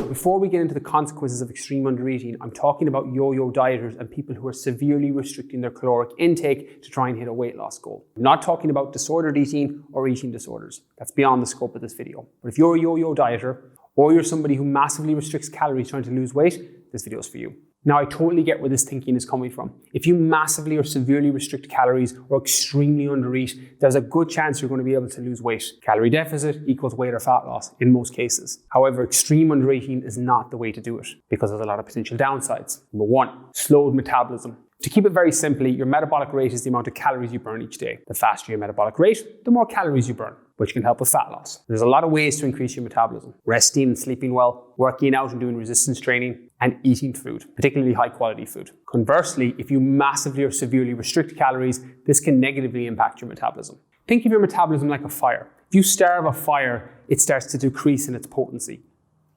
before we get into the consequences of extreme undereating, I'm talking about yo-yo dieters and people who are severely restricting their caloric intake to try and hit a weight loss goal. I'm not talking about disordered eating or eating disorders. That's beyond the scope of this video. But if you're a yo-yo dieter or you're somebody who massively restricts calories trying to lose weight, this video is for you. Now, I totally get where this thinking is coming from. If you massively or severely restrict calories or extremely undereat, there's a good chance you're going to be able to lose weight. Calorie deficit equals weight or fat loss in most cases. However, extreme undereating is not the way to do it because there's a lot of potential downsides. Number one, slowed metabolism. To keep it very simply, your metabolic rate is the amount of calories you burn each day. The faster your metabolic rate, the more calories you burn, which can help with fat loss. There's a lot of ways to increase your metabolism. Resting and sleeping well, working out and doing resistance training, and eating food, particularly high quality food. Conversely, if you massively or severely restrict calories, this can negatively impact your metabolism. Think of your metabolism like a fire. If you starve a fire, it starts to decrease in its potency.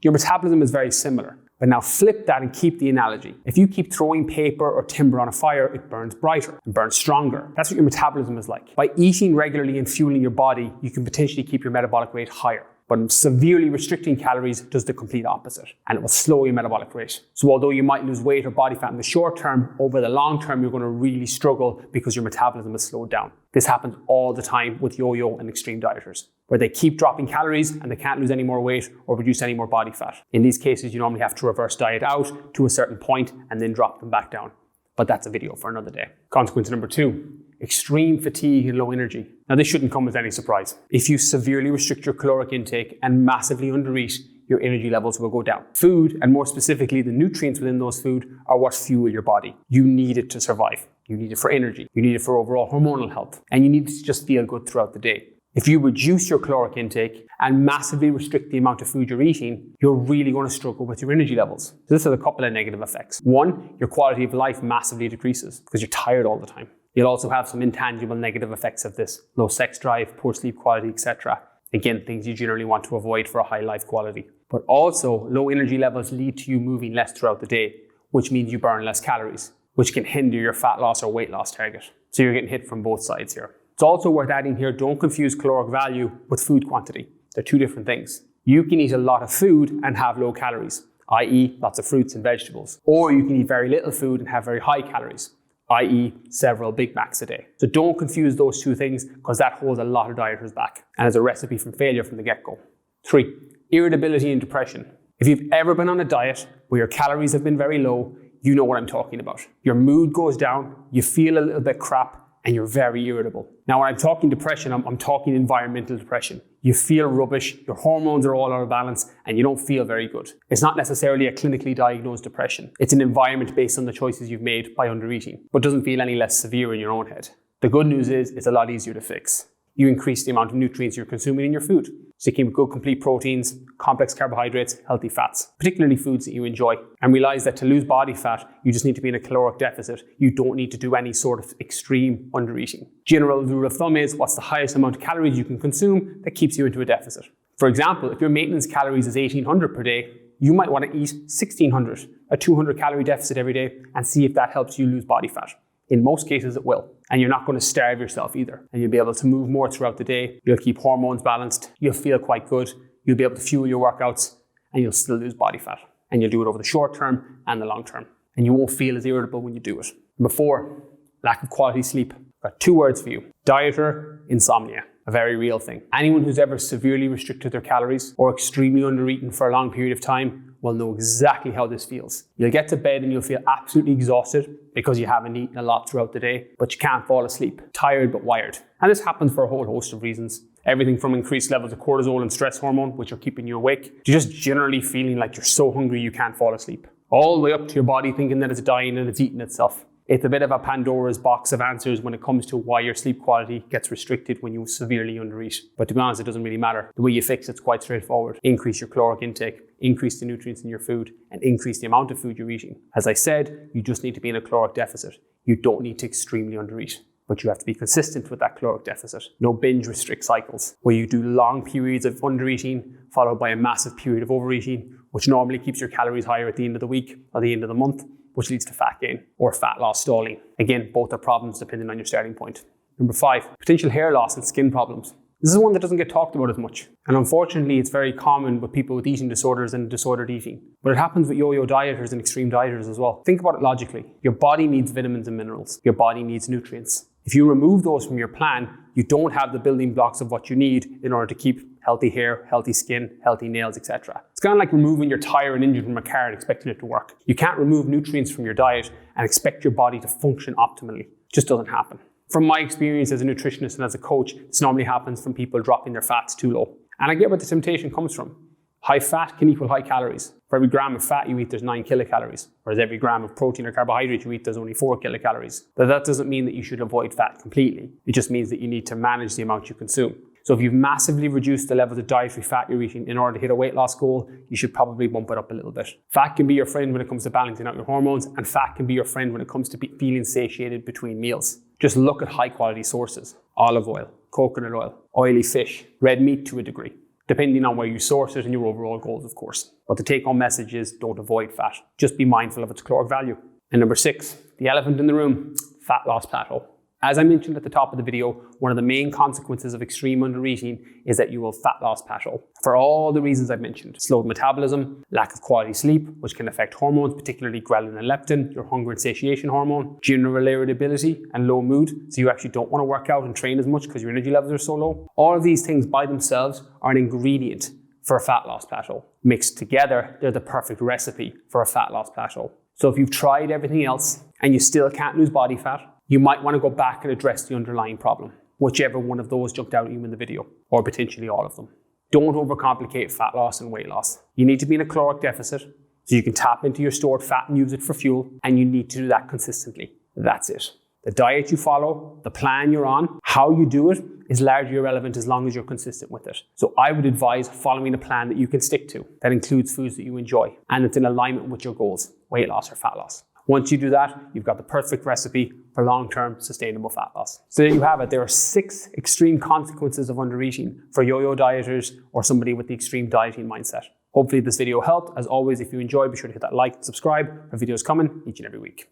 Your metabolism is very similar. But now flip that and keep the analogy. If you keep throwing paper or timber on a fire, it burns brighter and burns stronger. That's what your metabolism is like. By eating regularly and fueling your body, you can potentially keep your metabolic rate higher. But severely restricting calories does the complete opposite, and it will slow your metabolic rate. So although you might lose weight or body fat in the short term, over the long term, you're going to really struggle because your metabolism is slowed down. This happens all the time with yo-yo and extreme dieters, where they keep dropping calories and they can't lose any more weight or reduce any more body fat. In these cases, you normally have to reverse diet out to a certain point and then drop them back down. But that's a video for another day. Consequence number two, extreme fatigue and low energy. Now, this shouldn't come as any surprise. If you severely restrict your caloric intake and massively undereat, your energy levels will go down. Food, and more specifically the nutrients within those food, are what fuel your body. You need it to survive. You need it for energy. You need it for overall hormonal health. And you need it to just feel good throughout the day. If you reduce your caloric intake and massively restrict the amount of food you're eating, you're really going to struggle with your energy levels. So this has a couple of negative effects. One, your quality of life massively decreases because you're tired all the time. You'll also have some intangible negative effects of this: low sex drive, poor sleep quality, etc. Again, things you generally want to avoid for a high life quality. But also, low energy levels lead to you moving less throughout the day, which means you burn less calories, which can hinder your fat loss or weight loss target. So you're getting hit from both sides here. It's also worth adding here, don't confuse caloric value with food quantity. They're two different things. You can eat a lot of food and have low calories, i.e. lots of fruits and vegetables. Or you can eat very little food and have very high calories, i.e. several Big Macs a day. So don't confuse those two things because that holds a lot of dieters back and is a recipe for failure from the get-go. 3, irritability and depression. If you've ever been on a diet where your calories have been very low, you know what I'm talking about. Your mood goes down, you feel a little bit crap, and you're very irritable. Now, when I'm talking depression, I'm talking environmental depression. You feel rubbish, your hormones are all out of balance, and you don't feel very good. It's not necessarily a clinically diagnosed depression. It's an environment based on the choices you've made by undereating, but doesn't feel any less severe in your own head. The good news is it's a lot easier to fix. You increase the amount of nutrients you're consuming in your food. So you keep good complete proteins, complex carbohydrates, healthy fats, particularly foods that you enjoy. And realize that to lose body fat, you just need to be in a caloric deficit. You don't need to do any sort of extreme undereating. General rule of thumb is what's the highest amount of calories you can consume that keeps you into a deficit. For example, if your maintenance calories is 1800 per day, you might want to eat 1600, a 200 calorie deficit every day, and see if that helps you lose body fat. In most cases, it will. And you're not going to starve yourself either. And you'll be able to move more throughout the day. You'll keep hormones balanced. You'll feel quite good. You'll be able to fuel your workouts, and you'll still lose body fat. And you'll do it over the short term and the long term. And you won't feel as irritable when you do it. Number 4, lack of quality sleep. I've got 2 words for you: dieter, insomnia. A very real thing. Anyone who's ever severely restricted their calories or extremely undereaten for a long period of time will know exactly how this feels. You'll get to bed and you'll feel absolutely exhausted because you haven't eaten a lot throughout the day, but you can't fall asleep. Tired but wired. And this happens for a whole host of reasons. Everything from increased levels of cortisol and stress hormone, which are keeping you awake, to just generally feeling like you're so hungry you can't fall asleep. All the way up to your body thinking that it's dying and it's eating itself. It's a bit of a Pandora's box of answers when it comes to why your sleep quality gets restricted when you severely undereat. But to be honest, it doesn't really matter. The way you fix it's quite straightforward. Increase your caloric intake, increase the nutrients in your food, and increase the amount of food you're eating. As I said, you just need to be in a caloric deficit. You don't need to extremely undereat, but you have to be consistent with that caloric deficit. No binge restrict cycles, where you do long periods of undereating followed by a massive period of overeating, which normally keeps your calories higher at the end of the week or the end of the month, which leads to fat gain or fat loss stalling. Again, both are problems depending on your starting point. Number 5, potential hair loss and skin problems. This is one that doesn't get talked about as much. And unfortunately, it's very common with people with eating disorders and disordered eating. But it happens with yo-yo dieters and extreme dieters as well. Think about it logically. Your body needs vitamins and minerals. Your body needs nutrients. If you remove those from your plan, you don't have the building blocks of what you need in order to keep healthy hair, healthy skin, healthy nails, etc. It's kind of like removing your tire and engine from a car and expecting it to work. You can't remove nutrients from your diet and expect your body to function optimally. It just doesn't happen. From my experience as a nutritionist and as a coach, this normally happens from people dropping their fats too low. And I get where the temptation comes from. High fat can equal high calories. For every gram of fat you eat, there's 9 kilocalories. Whereas every gram of protein or carbohydrate you eat, there's only 4 kilocalories. But that doesn't mean that you should avoid fat completely. It just means that you need to manage the amount you consume. So if you've massively reduced the levels of dietary fat you're eating in order to hit a weight loss goal, you should probably bump it up a little bit. Fat can be your friend when it comes to balancing out your hormones, and fat can be your friend when it comes to feeling satiated between meals. Just look at high quality sources. Olive oil, coconut oil, oily fish, red meat to a degree, depending on where you source it and your overall goals, of course. But the take-home message is don't avoid fat. Just be mindful of its caloric value. And number 6, the elephant in the room, fat loss plateau. As I mentioned at the top of the video, one of the main consequences of extreme undereating is that you will fat loss plateau. For all the reasons I've mentioned: slowed metabolism, lack of quality sleep, which can affect hormones, particularly ghrelin and leptin, your hunger and satiation hormone, general irritability and low mood, so you actually don't want to work out and train as much because your energy levels are so low. All of these things by themselves are an ingredient for a fat loss plateau. Mixed together, they're the perfect recipe for a fat loss plateau. So if you've tried everything else and you still can't lose body fat, you might want to go back and address the underlying problem, whichever one of those jumped out at you in the video, or potentially all of them. Don't overcomplicate fat loss and weight loss. You need to be in a caloric deficit so you can tap into your stored fat and use it for fuel, and you need to do that consistently. That's it. The diet you follow, the plan you're on, how you do it is largely irrelevant as long as you're consistent with it. So I would advise following a plan that you can stick to, that includes foods that you enjoy, and it's in alignment with your goals, weight loss or fat loss. Once you do that, you've got the perfect recipe for long-term sustainable fat loss. So there you have it. There are 6 extreme consequences of undereating for yo-yo dieters or somebody with the extreme dieting mindset. Hopefully this video helped. As always, if you enjoyed, be sure to hit that like and subscribe. Our videos coming each and every week.